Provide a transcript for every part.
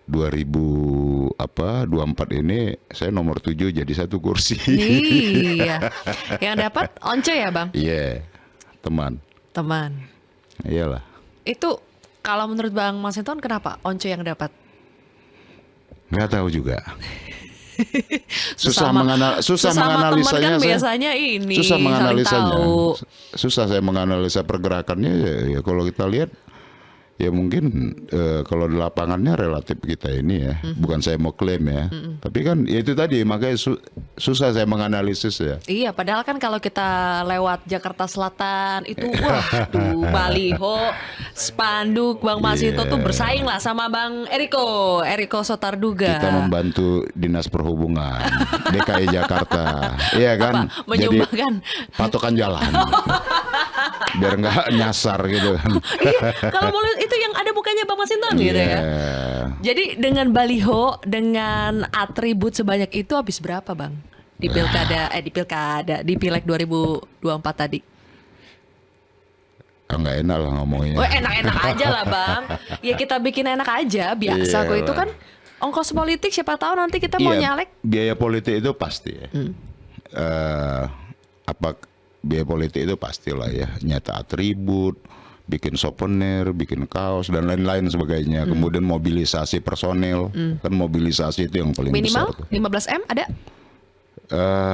2024 ini saya nomor 7 jadi 1 kursi. Iya. Yang dapat Once ya Bang? Iya, teman. Teman. Iyalah. Itu kalau menurut Bang Masinton kenapa Once yang dapat? Nggak tahu juga. Sesama teman kan biasanya ini susah menganalisanya. tahu. Susah saya menganalisa pergerakannya ya kalau kita lihat ya mungkin kalau di lapangannya relatif kita ini ya, bukan saya mau klaim ya, tapi kan ya itu tadi makanya susah saya menganalisis ya. Iya, padahal kan kalau kita lewat Jakarta Selatan itu waduh baliho, spanduk Bang Masinton tuh bersaing lah sama Bang Eriko Sotarduga. Kita membantu Dinas Perhubungan DKI Jakarta, iya kan? Menyumbangkan jadi patokan jalan. Biar nggak nyasar gitu kan. Kalau mau lihat itu yang ada mukanya Bang Masinton gitu ya. Jadi dengan baliho, dengan atribut sebanyak itu habis berapa Bang? Di di Pileg 2024 tadi. Nggak enak lah ngomongnya. Oh, enak-enak aja lah Bang. Ya kita bikin enak aja, biasa kok itu kan ongkos politik, siapa tahu nanti kita mau nyalek. Biaya politik itu pasti ya. Biaya politik itu pastilah ya, nyata atribut, bikin souvenir, bikin kaos dan lain-lain sebagainya. Kemudian mobilisasi personel, kan mobilisasi itu yang paling minimal besar. Minimal 15M ada?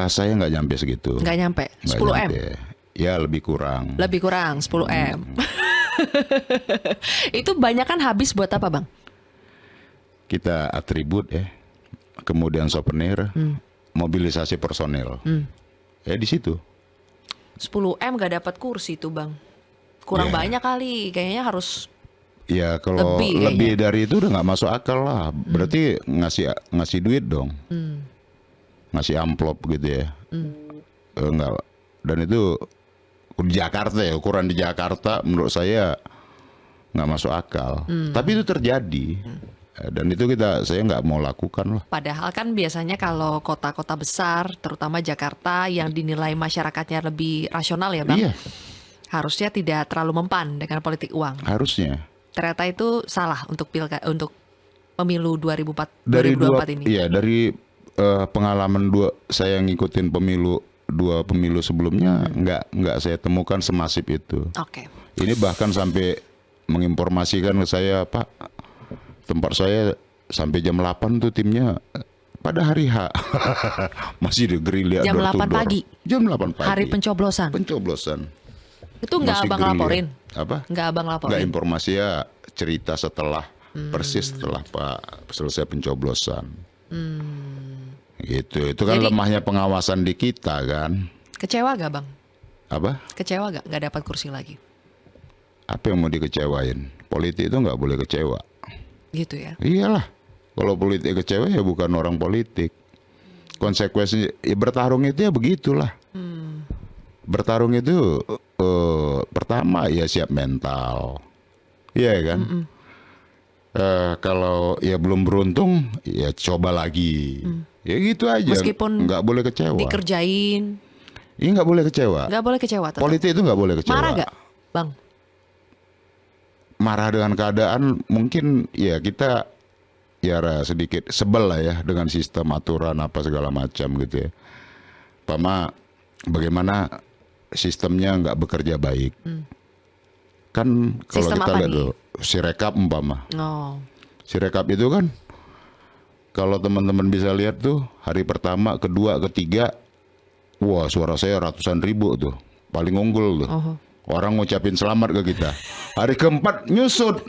Saya nggak nyampe segitu. Nggak nyampe, 10M? Ya lebih kurang. Lebih kurang, 10M. Itu banyak kan habis buat apa Bang? Kita atribut ya, kemudian souvenir, mobilisasi personel. Ya di situ. 10M gak dapat kursi tuh Bang. Kurang banyak kali. Kayaknya harus ya kalau lebih dari itu udah nggak masuk akal lah. Berarti ngasih duit dong. Ngasih amplop gitu ya. Enggak. Dan itu di Jakarta ya, ukuran di Jakarta menurut saya nggak masuk akal. Tapi itu terjadi. Dan itu saya nggak mau lakukan lah. Padahal kan biasanya kalau kota-kota besar, terutama Jakarta yang dinilai masyarakatnya lebih rasional ya Bang. Iya. Harusnya tidak terlalu mempan dengan politik uang. Harusnya. Ternyata itu salah untuk pemilu 2024 ini. Iya, dari pengalaman saya ngikutin dua pemilu sebelumnya nggak saya temukan semasif itu. Oke. Ini bahkan sampai menginformasikan ke saya, Pak, tempat saya sampai jam 8 tuh timnya pada hari H. Masih di gerilya jam 8 pagi. Jam 8 pagi. Hari pencoblosan. Itu nggak Abang laporin? Apa? Nggak Abang laporin? Nggak, informasi ya cerita setelah persis setelah Pak selesai pencoblosan. Gitu. Itu kan lemahnya pengawasan di kita kan. Kecewa gak Bang? Apa? Kecewa gak? Nggak dapat kursi lagi? Apa yang mau dikecewain? Politik itu nggak boleh kecewa. Gitu ya? Iyalah. Kalau politik kecewa ya bukan orang politik. Konsekuensinya ya bertarung itu ya begitulah. Bertarung itu pertama ya siap mental. Iya kan? Kalau ya belum beruntung ya coba lagi. Ya gitu aja. Meskipun nggak boleh kecewa. Dikerjain. Iya nggak boleh kecewa. Nggak boleh kecewa. Tetap. Politik itu nggak boleh kecewa. Marah gak Bang? Marah dengan keadaan mungkin ya kita ya sedikit sebel lah ya dengan sistem aturan apa segala macam gitu ya. Bagaimana sistemnya nggak bekerja baik. Kan kalau Sistem kita apa lihat nih? tuh Sirekap umpama. Sirekap itu kan kalau teman-teman bisa lihat tuh hari pertama, kedua, ketiga, wah suara saya ratusan ribu tuh, paling unggul tuh. Orang ngucapin selamat ke kita. Hari keempat nyusut,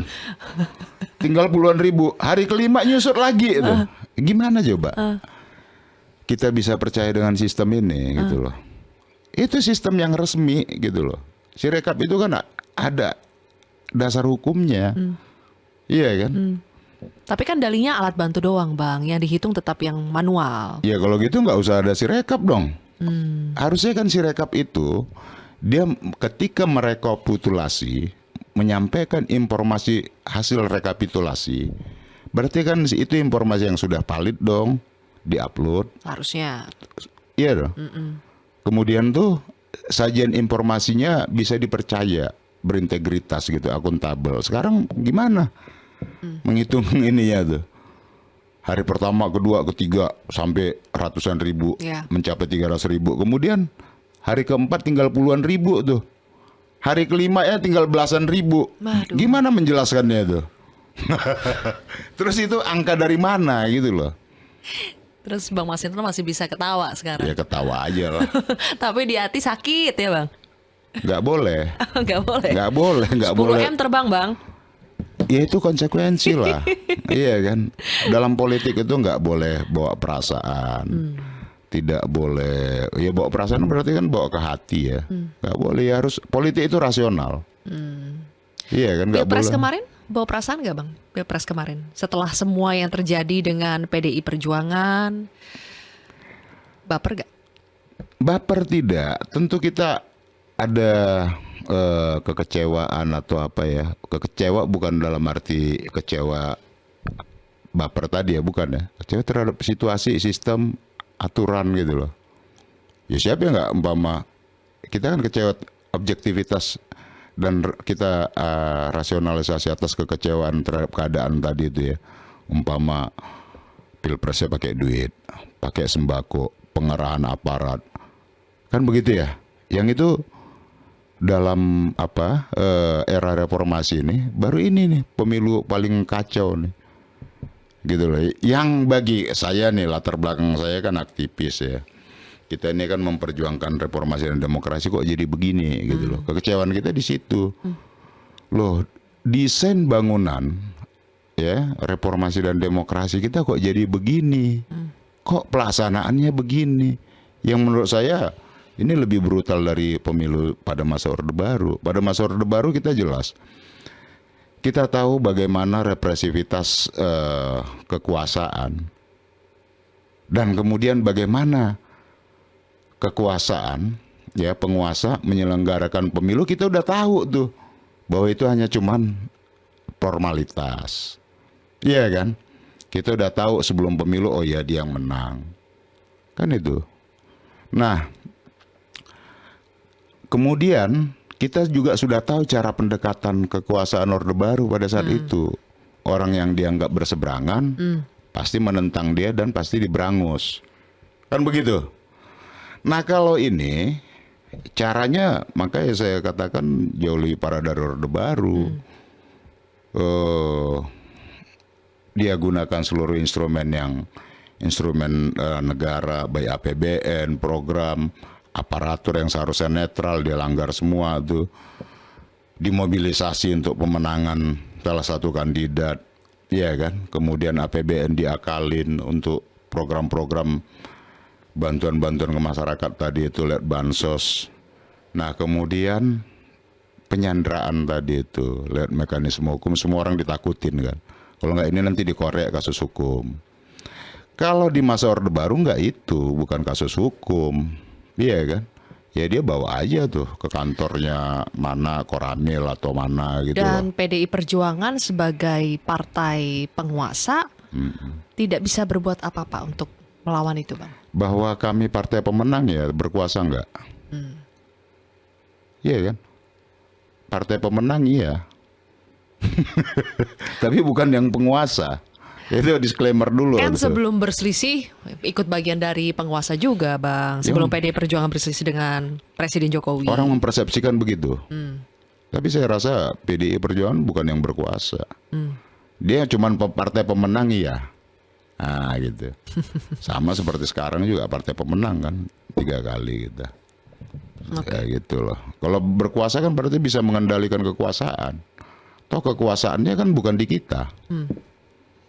tinggal puluhan ribu. Hari kelima nyusut lagi itu. Gimana coba? Kita bisa percaya dengan sistem ini gitu loh. Itu sistem yang resmi gitu loh. Sirekap itu kan ada dasar hukumnya. Iya kan? Tapi kan dalihnya alat bantu doang Bang. Yang dihitung tetap yang manual. Ya kalau gitu nggak usah ada sirekap dong. Harusnya kan sirekap itu dia ketika merekapitulasi, menyampaikan informasi hasil rekapitulasi, berarti kan itu informasi yang sudah valid dong, diupload. Harusnya. Iya dong. Kemudian tuh sajian informasinya bisa dipercaya, berintegritas gitu, akuntabel. Sekarang gimana menghitung ininya tuh? Hari pertama, kedua, ketiga sampai ratusan ribu, Ya. mencapai 300.000. Kemudian hari keempat tinggal puluhan ribu tuh. Hari kelima ya tinggal belasan ribu. Waduh. Gimana menjelaskannya tuh? Terus itu angka dari mana gitu loh? Terus Bang Masinton masih bisa ketawa sekarang. Ya ketawa aja lah. Tapi di hati sakit ya Bang? Nggak boleh. Nggak boleh. Nggak boleh, nggak 10 boleh. M terbang Bang. Ya itu konsekuensi lah. Iya kan. Dalam politik itu nggak boleh bawa perasaan. Tidak boleh. Ya bawa perasaan berarti kan bawa ke hati ya. Nggak boleh. Ya harus politik itu rasional. Iya kan nggak Pilpres boleh. kemarin bawa perasaan nggak Bang? Pilpres kemarin setelah semua yang terjadi dengan PDI Perjuangan, baper gak? Baper tidak. Tentu kita ada kekecewaan atau apa ya. Kecewa bukan dalam arti kecewa baper tadi ya, bukan ya. Kecewa terhadap situasi, sistem, aturan gitu loh. Ya siapa yang nggak umpama kita kan kecewa objektivitas dan kita rasionalisasi atas kekecewaan terhadap keadaan tadi itu ya. Umpama pilpresnya pakai duit, pakai sembako, pengerahan aparat, kan begitu ya. Yang itu dalam era reformasi ini baru ini nih pemilu paling kacau nih, gitu loh. Yang bagi saya nih latar belakang saya kan aktivis ya. Kita ini kan memperjuangkan reformasi dan demokrasi kok jadi begini gitu loh. Kekecewaan kita di situ. Loh, desain bangunan ya, reformasi dan demokrasi kita kok jadi begini. Kok pelaksanaannya begini? Yang menurut saya ini lebih brutal dari pemilu pada masa Orde Baru. Pada masa Orde Baru kita jelas. Kita tahu bagaimana represivitas kekuasaan. Dan kemudian bagaimana kekuasaan ya, penguasa menyelenggarakan pemilu, kita udah tahu tuh bahwa itu hanya cuman formalitas. Iya kan? Kita udah tahu sebelum pemilu, oh ya dia yang menang. Kan itu. Nah, kemudian kita juga sudah tahu cara pendekatan kekuasaan Orde Baru pada saat itu. Orang yang dianggap berseberangan pasti menentang dia dan pasti diberangus. Kan begitu? Nah kalau ini caranya, makanya saya katakan jauh lebih parah dari Orde Baru. Dia gunakan seluruh instrumen negara, baik APBN, program, aparatur yang seharusnya netral, dia langgar semua tuh. Dimobilisasi untuk pemenangan salah satu kandidat, ya kan. Kemudian APBN diakalin untuk program-program bantuan-bantuan ke masyarakat tadi itu, lihat bansos. Nah kemudian penyanderaan tadi itu, lihat mekanisme hukum, semua orang ditakutin kan. Kalau nggak ini nanti dikorek kasus hukum. Kalau di masa Orde Baru nggak itu, bukan kasus hukum, iya kan? Ya dia bawa aja tuh ke kantornya mana, Koramil atau mana gitu. Dan loh. PDI Perjuangan sebagai partai penguasa tidak bisa berbuat apa-apa untuk melawan itu Bang. Bahwa kami partai pemenang ya, berkuasa nggak? Iya kan? Partai pemenang iya. Tapi bukan yang penguasa. Itu disclaimer dulu. Kan gitu. sebelum berselisih ikut bagian dari penguasa juga Bang. Sebelum PDI Perjuangan berselisih dengan Presiden Jokowi. Orang mempersepsikan begitu. Tapi saya rasa PDI Perjuangan bukan yang berkuasa. Dia cuma partai pemenang iya. Nah gitu. Sama seperti sekarang juga partai pemenang kan 3 kali kita. Kayak gitu loh. Kalau berkuasa kan berarti bisa mengendalikan kekuasaan. Toh kekuasaannya kan bukan di kita.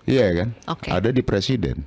Iya kan? Oke. Ada di presiden.